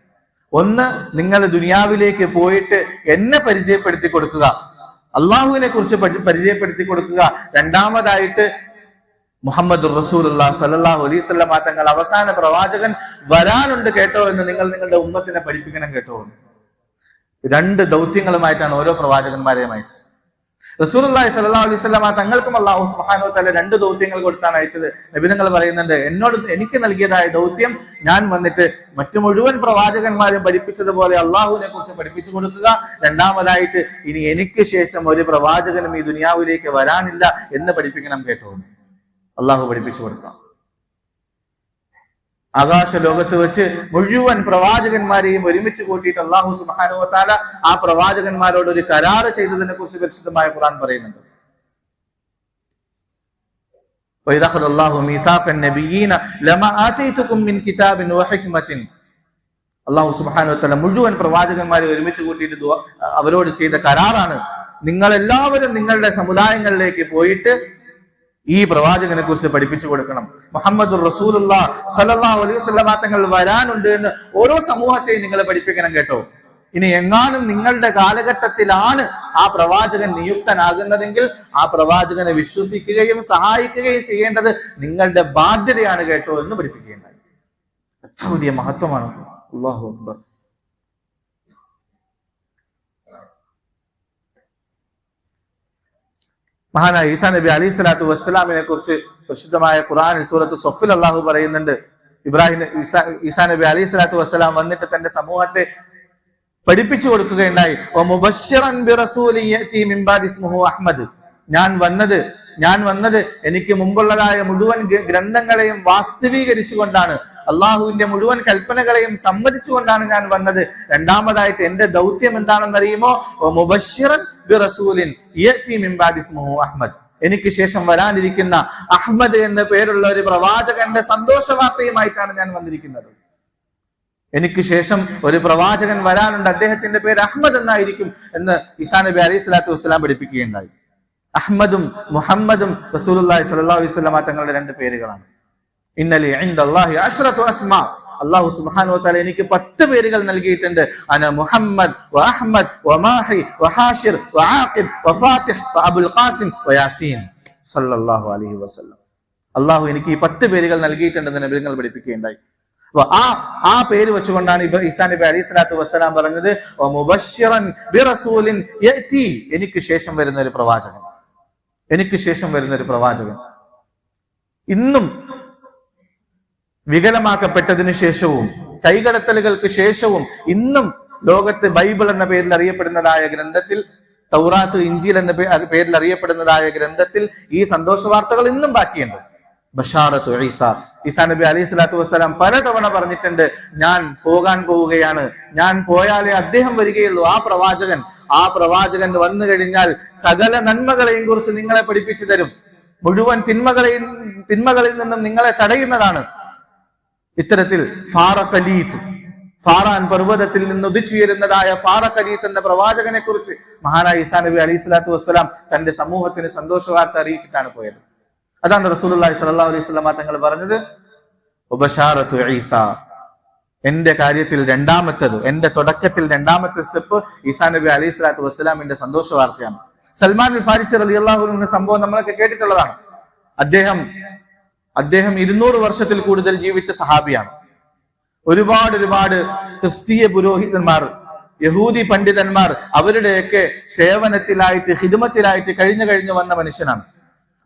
ഒന്ന്, നിങ്ങൾ ദുനിയാവിലേക്ക് പോയിട്ട് എന്നെ പരിചയപ്പെടുത്തി കൊടുക്കുക, അള്ളാഹുവിനെ കുറിച്ച് പരിചയപ്പെടുത്തി കൊടുക്കുക. രണ്ടാമതായിട്ട് മുഹമ്മദ് റസൂലുള്ളാഹി സ്വല്ലല്ലാഹു അലൈഹി വസല്ലം തങ്ങൾ അവസാന പ്രവാചകൻ വരാനുണ്ട് കേട്ടോ എന്ന് നിങ്ങൾ നിങ്ങളുടെ ഉമ്മത്തിനെ പഠിപ്പിക്കണം കേട്ടോ. 2 ദൗത്യങ്ങളുമായിട്ടാണ് ഓരോ പ്രവാചകന്മാരെയും അയച്ചത്. റസൂലുള്ളാഹി സ്വല്ലല്ലാഹു അലൈഹി വസല്ലം തങ്ങൾക്കും അല്ലാഹു സുബ്ഹാനഹു വ തആല 2 ദൗത്യങ്ങൾ കൊടുത്താണ് അയച്ചത്. നബി തങ്ങൾ പറയുന്നുണ്ട്, എനിക്ക് നൽകിയതായ ദൗത്യം ഞാൻ വന്നിട്ട് മറ്റു മുഴുവൻ പ്രവാചകന്മാരും പഠിപ്പിച്ചതുപോലെ അള്ളാഹുവിനെ കുറിച്ച് പഠിപ്പിച്ചു കൊടുക്കുക. രണ്ടാമതായിട്ട് ഇനി എനിക്ക് ശേഷം ഒരു പ്രവാചകനും ഈ ദുനിയാവിലേക്ക് വരാനില്ല എന്ന് പഠിപ്പിക്കണം കേട്ടോ. അള്ളാഹു പഠിപ്പിച്ചു കൊടുക്കണം. ആകാശ ലോകത്ത് വെച്ച് മുഴുവൻ പ്രവാചകന്മാരെയും ഒരുമിച്ച് കൂട്ടിയിട്ട് അല്ലാഹു സുബ്ഹാനഹു വ തആല ആ പ്രവാചകന്മാരോട് ഒരു കരാറ് ചെയ്തതിനെ കുറിച്ച് പരിശുദ്ധമായ ഖുർആൻ പറയുന്നുണ്ട്. വഇദ ഖദല്ലാഹു മീസാഖൻ നബിയ്യീന ലമാ ആതൈതുകും മിൻ കിതാബിൻ വഹിക്മത്തിൻ, അല്ലാഹു സുബ്ഹാനഹു വ തആല മുഴുവൻ പ്രവാചകന്മാരെ ഒരുമിച്ച് കൂട്ടിയിട്ട് അവരോട് ചെയ്ത കരാറാണ്, നിങ്ങൾ എല്ലാവരും നിങ്ങളുടെ സമുദായങ്ങളിലേക്ക് പോയിട്ട് ഈ പ്രവാചകനെ കുറിച്ച് പഠിപ്പിച്ചു കൊടുക്കണം. മുഹമ്മദുർ റസൂലുള്ളാഹി സ്വല്ലല്ലാഹു അലൈഹി വസല്ലം തങ്ങൾ വരാനുണ്ട് എന്ന് ഓരോ സമൂഹത്തെയും നിങ്ങൾ പഠിപ്പിക്കണം കേട്ടോ. ഇനി എങ്ങാനും നിങ്ങളുടെ കാലഘട്ടത്തിലാണ് ആ പ്രവാചകൻ നിയുക്തനാകുന്നതെങ്കിൽ ആ പ്രവാചകനെ വിശ്വസിക്കുകയും സഹായിക്കുകയും ചെയ്യേണ്ടത് നിങ്ങളുടെ ബാധ്യതയാണ് കേട്ടോ എന്ന് പഠിപ്പിക്കുകയുണ്ടായി. എത്ര വലിയ മഹത്വമാണ്! അല്ലാഹു അക്ബർ. മഹാനായ ഈസാ നബി അലൈഹി സ്വലാത്തു വസ്സലാമിനെ കുറിച്ച് പ്രസിദ്ധമായ ഖുർആനിൽ സൂറത്ത് സഫിൽ അള്ളാഹു പറയുന്നുണ്ട്, ഈസാ നബി അലൈഹി സ്വലാത്തു വസ്സലാം വന്നിട്ട് തന്റെ സമൂഹത്തെ പഠിപ്പിച്ചു കൊടുക്കുകയുണ്ടായി. അഹ്മദ്, ഞാൻ വന്നത് എനിക്ക് മുമ്പുള്ളതായ മുഴുവൻ ഗ്രന്ഥങ്ങളെയും വാസ്തവീകരിച്ചുകൊണ്ടാണ്, അള്ളാഹുവിന്റെ മുഴുവൻ കൽപ്പനകളെയും സമ്മതിച്ചുകൊണ്ടാണ് ഞാൻ വന്നത്. രണ്ടാമതായിട്ട് എന്റെ ദൗത്യം എന്താണെന്ന് അറിയുമോ? മുബശ്ശിറൻ ബിറസൂലിൻ യഅതി മിൻ ബഅദി ഇസ്മുഹു അഹ്മദ്, എനിക്ക് ശേഷം വരാനിരിക്കുന്ന അഹ്മദ് എന്ന പേരുള്ള ഒരു പ്രവാചകന്റെ സന്തോഷ വാർത്തയുമായിട്ടാണ് ഞാൻ വന്നിരിക്കുന്നത്. എനിക്ക് ശേഷം ഒരു പ്രവാചകൻ വരാനുണ്ട്, അദ്ദേഹത്തിന്റെ പേര് അഹ്മദ് എന്നായിരിക്കും എന്ന് ഈസാ നബി അലൈഹി സ്വലാത്തു വസ്സലാം പഠിപ്പിക്കുകയുണ്ടായി. അഹ്മദും മുഹമ്മദും റസൂലുള്ളാഹി സ്വല്ലല്ലാഹു അലൈഹി വസല്ലം തങ്ങളുടെ 2 പേരുകളാണ്. ഇന്നലി ഇൻദല്ലാഹി അശ്റതു അസ്മാ, അല്ലാഹു സുബ്ഹാനഹു വ തആല എനിക്ക് 10 പേരുകൾ നൽകിയിട്ടുണ്ട്. അന മുഹമ്മദ് വ അഹ്മദ് വ മാഹി വ ഹാഷിർ വ ആഖിബ് വ ഫാത്തിഹ് വ അബുൽ ഖാസിം വ യാസീൻ സല്ലല്ലാഹു അലൈഹി വസല്ലം. അല്ലാഹു എനിക്ക് ഈ 10 പേരുകൾ നൽകിയിട്ടുണ്ടെന്ന് നബികൾ പഠിപ്പിക്കുകയുണ്ടായി. ആ പേര് വെച്ചുകൊണ്ടാണ് ഈസാ നബി അലൈഹി സ്വലാത്തു വസ്സലാം പറഞ്ഞത് മുബശ്ശിറൻ ബിറസൂലിൻ യഅതി, എനിക്ക് ശേഷം വരുന്ന ഒരു പ്രവാചകൻ, എനിക്ക് ശേഷം വരുന്ന ഒരു പ്രവാചകൻ. ഇന്നും വികലമാക്കപ്പെട്ടതിനു ശേഷവും കൈകടത്തലുകൾക്ക് ശേഷവും ഇന്നും ലോകത്ത് ബൈബിൾ എന്ന പേരിൽ അറിയപ്പെടുന്നതായ ഗ്രന്ഥത്തിൽ, തൗറാത്ത് ഇഞ്ചീൽ എന്ന പേരിൽ അറിയപ്പെടുന്നതായ ഗ്രന്ഥത്തിൽ ഈ സന്തോഷ വാർത്തകൾ ഇന്നും ബാക്കിയുണ്ട്. ബഷാറത്തു ഈസാ നബി അലൈഹി സ്വലാത്തു വസ്സലാം പലതവണ പറഞ്ഞിട്ടുണ്ട്, ഞാൻ പോകാൻ പോവുകയാണ്, ഞാൻ പോയാലേ അദ്ദേഹം വരികയുള്ളൂ. ആ പ്രവാചകൻ വന്നു കഴിഞ്ഞാൽ സകല നന്മകളെയും കുറിച്ച് നിങ്ങളെ പഠിപ്പിച്ചു തരും, മുഴുവൻ തിന്മകളിൽ നിന്നും നിങ്ങളെ തടയുന്നതാണ്. ഇത്തരത്തിൽ ഫാറാൻ പർവ്വതത്തിൽ നിന്ന് ഉദിച്ചുയരുന്നതായ ഫാറഖലീത്ത് എന്ന പ്രവാചകനെ കുറിച്ച് മഹാനായ ഈസാ നബി അലൈഹി സ്വലാത്തു വസ്സലാം തന്റെ സമൂഹത്തിന് സന്തോഷ വാർത്ത അറിയിച്ചിട്ടാണ് പോയത്. അതാണ് റസൂലുള്ളാഹി സ്വല്ലല്ലാഹു അലൈഹി വസല്ലം തങ്ങൾ പറഞ്ഞത്, ഉബശാറത്തു ഈസാ, എന്റെ കാര്യത്തിൽ രണ്ടാമത്തേത്, എന്റെ തുടക്കത്തിൽ രണ്ടാമത്തെ സ്റ്റെപ്പ് ഈസാ നബി അലൈഹി സ്വലാത്തു വസ്സലാമിന്റെ സന്തോഷ വാർത്തയാണ്. സൽമാൻ അൽ ഫാരിസി റളിയല്ലാഹു അൻഹു സംഭവം നമ്മളൊക്കെ കേട്ടിട്ടുള്ളതാണ്. അദ്ദേഹം 200 വർഷത്തിൽ കൂടുതൽ ജീവിച്ച സഹാബിയാണ്. ഒരുപാട് ക്രിസ്തീയ പുരോഹിതന്മാർ, യഹൂദി പണ്ഡിതന്മാർ അവരുടെയൊക്കെ സേവനത്തിലായിട്ട് ഹിദ്മത്തിലായിട്ട് കഴിഞ്ഞു വന്ന മനുഷ്യനാണ്.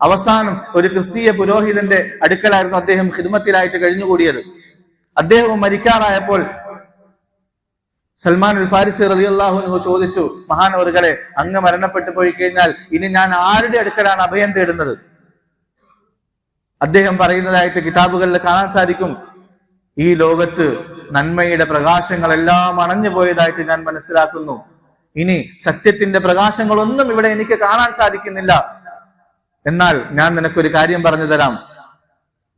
അവസാനം ഒരു ക്രിസ്തീയ പുരോഹിതന്റെ അടുക്കലായിരുന്നു അദ്ദേഹം ഖിദ്മത്തിലായിട്ട് കഴിഞ്ഞുകൂടിയത്. അദ്ദേഹം മരിക്കാറായപ്പോൾ സൽമാൻ അൽ ഫാരിസി റളിയല്ലാഹു അൻഹു ചോദിച്ചു, മഹാനവറുകളെ, അങ്ങ് മരണപ്പെട്ടു പോയി കഴിഞ്ഞാൽ ഇനി ഞാൻ ആരുടെ അടുക്കലാണ് അഭയം തേടുന്നത്? അദ്ദേഹം പറയുന്നതായിട്ട് കിതാബുകളിൽ കാണാൻ സാധിക്കും, ഈ ലോകത്ത് നന്മയുടെ പ്രകാശങ്ങളെല്ലാം അണഞ്ഞു പോയതായിട്ട് ഞാൻ മനസ്സിലാക്കുന്നു. ഇനി സത്യത്തിന്റെ പ്രകാശങ്ങളൊന്നും ഇവിടെ എനിക്ക് കാണാൻ സാധിക്കുന്നില്ല. എന്നാൽ ഞാൻ നിനക്കൊരു കാര്യം പറഞ്ഞു തരാം.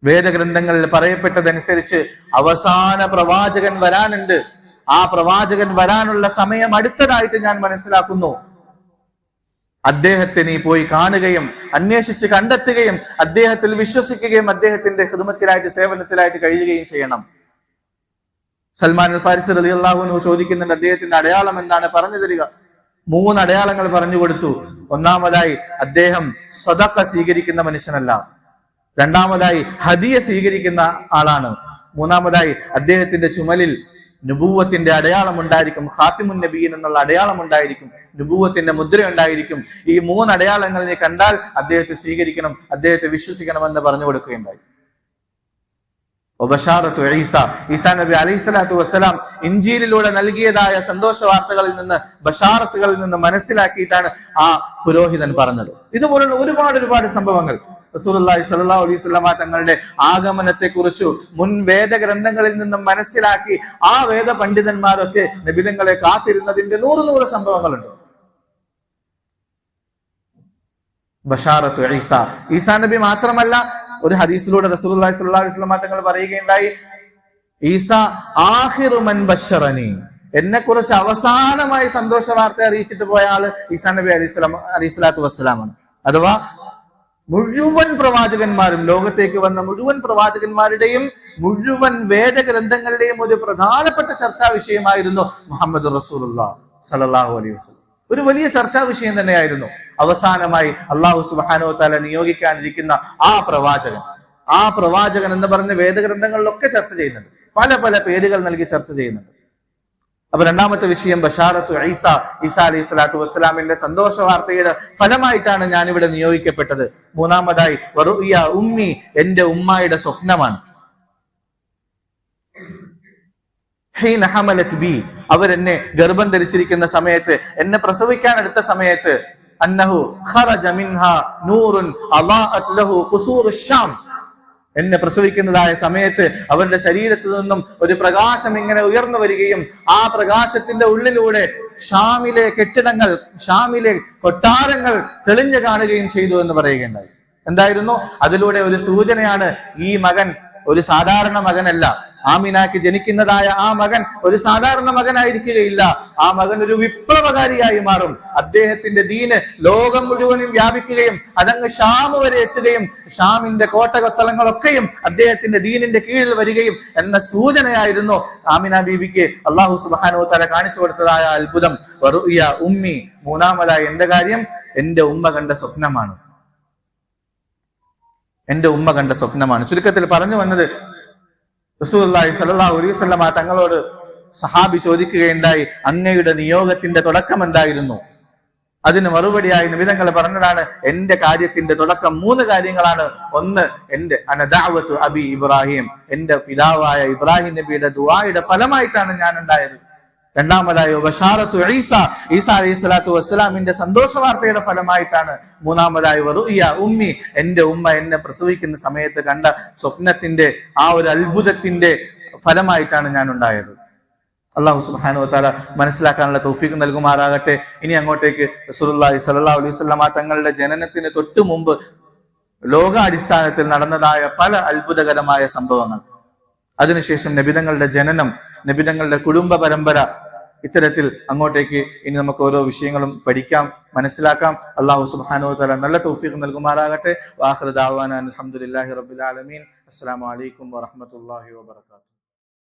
വേദഗ്രന്ഥങ്ങളിൽ പറയപ്പെട്ടതനുസരിച്ച് അവസാന പ്രവാചകൻ വരാനുണ്ട്. ആ പ്രവാചകൻ വരാനുള്ള സമയം അടുത്തതായിട്ട് ഞാൻ മനസ്സിലാക്കുന്നു. അദ്ദേഹത്തെ നീ പോയി കാണുകയും അന്വേഷിച്ച് കണ്ടെത്തുകയും അദ്ദേഹത്തിൽ വിശ്വസിക്കുകയും അദ്ദേഹത്തിന്റെ ഖിദ്മത്തിലായിട്ട് സേവനത്തിലായിട്ട് കഴിയുകയും ചെയ്യണം. സൽമാൻ അൽ ഫാരിസി റളിയല്ലാഹു അൻഹു ചോദിക്കുന്നുണ്ട്, അദ്ദേഹത്തിന്റെ അടയാളം എന്താണ്, പറഞ്ഞു തരിക. 3 അടയാളങ്ങൾ പറഞ്ഞു കൊടുത്തു. ഒന്നാമതായി, അദ്ദേഹം സദഖ സ്വീകരിക്കുന്ന മനുഷ്യനല്ല. രണ്ടാമതായി, ഹദിയ സ്വീകരിക്കുന്ന ആളാണ്. മൂന്നാമതായി, അദ്ദേഹത്തിന്റെ ചുമലിൽ നുബുവത്തിന്റെ അടയാളം ഉണ്ടായിരിക്കും, ഖാത്തിമുൻ നബിയീൻ എന്നുള്ള അടയാളം ഉണ്ടായിരിക്കും, നുബുവത്തിന്റെ മുദ്ര ഉണ്ടായിരിക്കും. ഈ 3 അടയാളങ്ങൾ നീ കണ്ടാൽ അദ്ദേഹത്തെ സ്വീകരിക്കണം, അദ്ദേഹത്തെ വിശ്വസിക്കണമെന്ന് പറഞ്ഞു കൊടുക്കുകയുണ്ടായി. ഈസാ നബി അലൈഹി സ്വലാത്തു വസ്സലാം ഇഞ്ചീലിലൂടെ നൽകിയതായ സന്തോഷ വാർത്തകളിൽ നിന്ന്, ബഷാറത്തുകളിൽ നിന്ന് മനസ്സിലാക്കിയിട്ടാണ് ആ പുരോഹിതൻ പറഞ്ഞത്. ഇതുപോലുള്ള ഒരുപാട് സംഭവങ്ങൾ റസൂലുള്ളാഹി സ്വല്ലല്ലാഹു അലൈഹി വസല്ലം തങ്ങളുടെ ആഗമനത്തെ കുറിച്ചു മുൻ വേദഗ്രന്ഥങ്ങളിൽ നിന്നും മനസ്സിലാക്കി ആ വേദ പണ്ഡിതന്മാരൊക്കെ നബിതങ്ങളെ കാത്തിരുന്നതിന്റെ 100 സംഭവങ്ങളുണ്ട്. ബഷാറത്തു ഈസാ നബി മാത്രമല്ല, ഒരു ഹദീസിലൂടെ റസൂലുള്ളാഹി സ്വല്ലല്ലാഹു അലൈഹി വസല്ലം തങ്ങൾ പറയുകയുണ്ടായി, ഈസാ ആഖിറു മൻ ബശറനി, എന്നെ കുറിച്ച് അവസാനമായി സന്തോഷ വാർത്ത അറിയിച്ചിട്ട് പോയ ആള് ഈസാ നബി അലൈഹി സ്വലാത്തു വസ്സലാമാണ്. അഥവാ മുഴുവൻ പ്രവാചകന്മാരും, ലോകത്തേക്ക് വന്ന മുഴുവൻ പ്രവാചകന്മാരുടെയും മുഴുവൻ വേദഗ്രന്ഥങ്ങളുടെയും ഒരു പ്രധാനപ്പെട്ട ചർച്ചാ വിഷയമായിരുന്നു മുഹമ്മദ് റസൂലുള്ളാഹി സ്വല്ലല്ലാഹു അലൈഹി വസല്ലം. ഒരു വലിയ ചർച്ചാ വിഷയം തന്നെയായിരുന്നു. അവസാനമായി അല്ലാഹു സുബ്ഹാനഹു വ തആല നിയോഗിക്കാനിരിക്കുന്ന ആ പ്രവാചകൻ എന്ന് പറഞ്ഞ വേദഗ്രന്ഥങ്ങളിലൊക്കെ ചർച്ച ചെയ്യുന്നുണ്ട്. പല പേരുകൾ നൽകി ചർച്ച ചെയ്യുന്നുണ്ട്. അപ്പൊ രണ്ടാമത്തെ വിഷയം ബഷാറത്തു ഈസാ അലൈഹി സ്വലാത്തു വസ്സലാമിന്റെ സന്തോഷ വാർത്തയുടെ ഫലമായിട്ടാണ് ഞാൻ ഇവിടെ നിയോഗിക്കപ്പെട്ടത്. മൂന്നാമതായി വറുഇയ ഉമ്മി, എന്റെ ഉമ്മായുടെ സ്വപ്നമാണ്. ഹീന ഹമലത് ബി, അവരെന്നെ ഗർഭം ധരിച്ചിരിക്കുന്ന സമയത്ത്, എന്നെ പ്രസവിക്കാൻ എടുത്ത സമയത്ത്, അന്നഹു ഖറജ മിൻഹാ നൂറുൻ അളാഅത് ലഹു ഖുസൂറുശ് ശാം, എന്നെ പ്രസവിക്കുന്നതായ സമയത്ത് അവരുടെ ശരീരത്തിൽ നിന്നും ഒരു പ്രകാശം ഇങ്ങനെ ഉയർന്നു വരികയും ആ പ്രകാശത്തിന്റെ ഉള്ളിലൂടെ ഷാമിലെ കെട്ടിടങ്ങൾ, ഷാമിലെ കൊട്ടാരങ്ങൾ തെളിഞ്ഞു കാണുകയും ചെയ്തു എന്ന് പറയുകയുണ്ടായി. എന്തായിരുന്നു അതിലൂടെ ഒരു സൂചനയാണ്, ഈ മകൻ ഒരു സാധാരണ മകനല്ല, ആമിനാക്ക് ജനിക്കുന്നതായ ആ മകൻ ഒരു സാധാരണ മകനായിരിക്കുകയില്ല. ആ മകൻ ഒരു വിപ്ലവകാരിയായി മാറും. അദ്ദേഹത്തിന്റെ ദീന് ലോകം മുഴുവനും വ്യാപിക്കുകയും അതങ്ങ് ഷാം വരെ എത്തുകയും ഷാമിന്റെ കോട്ടകൊത്തളങ്ങളൊക്കെയും അദ്ദേഹത്തിന്റെ ദീനിന്റെ കീഴിൽ വരികയും എന്ന സൂചനയായിരുന്നു ആമിന ബീവിക്ക് അള്ളാഹു സുബ്ഹാനഹു വ തആല കാണിച്ചു കൊടുത്തതായ അത്ഭുതം. വറുഇയ ഉമ്മി, മൂന്നാമതായി എന്റെ കാര്യം എന്റെ ഉമ്മ കണ്ട സ്വപ്നമാണ്. എന്റെ ഉമ്മ കണ്ട സ്വപ്നമാണ്. ചുരുക്കത്തിൽ പറഞ്ഞു വന്നത്, റസൂലുള്ളാഹി സ്വല്ലല്ലാഹു അലൈഹി വസല്ലമ തങ്ങളോട് സഹാബി ചോദിക്കുകയുണ്ടായി, അങ്ങയുടെ നിയോഗത്തിന്റെ തുടക്കം എന്തായിരുന്നു? അതിന് മറുപടിയായി നബി തങ്ങൾ പറഞ്ഞതാണ്, എന്റെ കാര്യത്തിന്റെ തുടക്കം 3 കാര്യങ്ങളാണ്. ഒന്ന്, എന്റെ അനദഅവതു അബി ഇബ്രാഹിം, എന്റെ പിതാവായ ഇബ്രാഹിം നബിയുടെ ദുആയുടെ ഫലമായിട്ടാണ് ഞാൻ ഉണ്ടായത്. രണ്ടാമതായി ബശാറത്തു ഈസാ അലൈഹിസ്സലാത്തു വസ്സലാമിന്റെ സന്തോഷ വാർത്തയുടെ ഫലമായിട്ടാണ്. മൂന്നാമതായി വറുഇയ ഉമ്മി, എന്റെ ഉമ്മ എന്നെ പ്രസവിക്കുന്ന സമയത്ത് കണ്ട സ്വപ്നത്തിന്റെ ആ ഒരു അത്ഭുതത്തിന്റെ ഫലമായിട്ടാണ് ഞാൻ ഉണ്ടായത്. അല്ലാഹു സുബ്ഹാനഹു വ തആല മനസ്സിലാക്കാനുള്ള തൗഫീഖ് നൽകുമാറാകട്ടെ. ഇനി അങ്ങോട്ടേക്ക് റസൂലുള്ളാഹി സ്വല്ലല്ലാഹു അലൈഹി വസല്ലമ തങ്ങളുടെ ജനനത്തിന് തൊട്ടു മുമ്പ് ലോകാടിസ്ഥാനത്തിൽ നടന്നതായ പല അത്ഭുതകരമായ സംഭവങ്ങൾ, അതിനുശേഷം നബിതങ്ങളുടെ ജനനം, നബിതങ്ങളുടെ കുടുംബ പരമ്പര, ഇത്തരത്തിൽ അങ്ങോട്ടേക്ക് ഇനി നമുക്ക് ഓരോ വിഷയങ്ങളും പഠിക്കാം, മനസ്സിലാക്കാം. അല്ലാഹു സുബ്ഹാനഹു വ തആല നല്ല തൗഫീഖ് നൽകുമാറാകട്ടെ. വആഖിറു ദഅവാനാ അൽഹംദുലില്ലാഹി റബ്ബിൽ ആലമീൻ. അസ്സലാമു അലൈക്കും വറഹ്മത്തുള്ളാഹി വബറകാതുഹു.